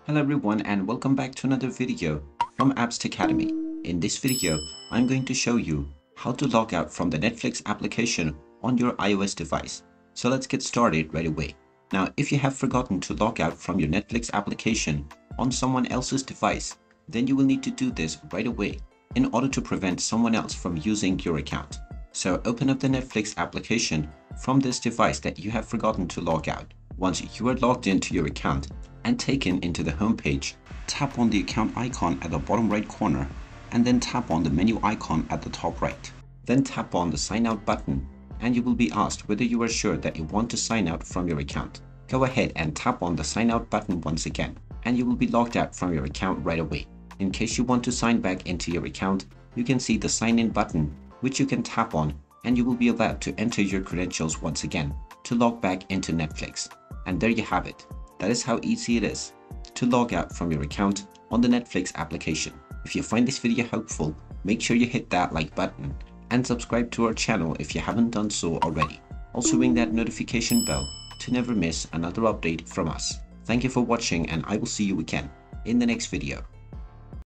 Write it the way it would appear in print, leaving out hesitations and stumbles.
Hello everyone and welcome back to another video from Apps Academy. In this video, I'm going to show you how to log out from the Netflix application on your iOS device. So let's get started right away. Now, if you have forgotten to log out from your Netflix application on someone else's device, then you will need to do this right away in order to prevent someone else from using your account. So open up the Netflix application from this device that you have forgotten to log out. Once you are logged into your account and taken into the home page, tap on the account icon at the bottom right corner and then tap on the menu icon at the top right. Then tap on the sign out button and you will be asked whether you are sure that you want to sign out from your account. Go ahead and tap on the sign out button once again and you will be logged out from your account right away. In case you want to sign back into your account, you can see the sign in button which you can tap on and you will be allowed to enter your credentials once again to log back into Netflix. And there you have it. That is how easy it is to log out from your account on the Netflix application. If you find this video helpful, make sure you hit that like button and subscribe to our channel if you haven't done so already. Also ring that notification bell to never miss another update from us. Thank you for watching and I will see you again in the next video.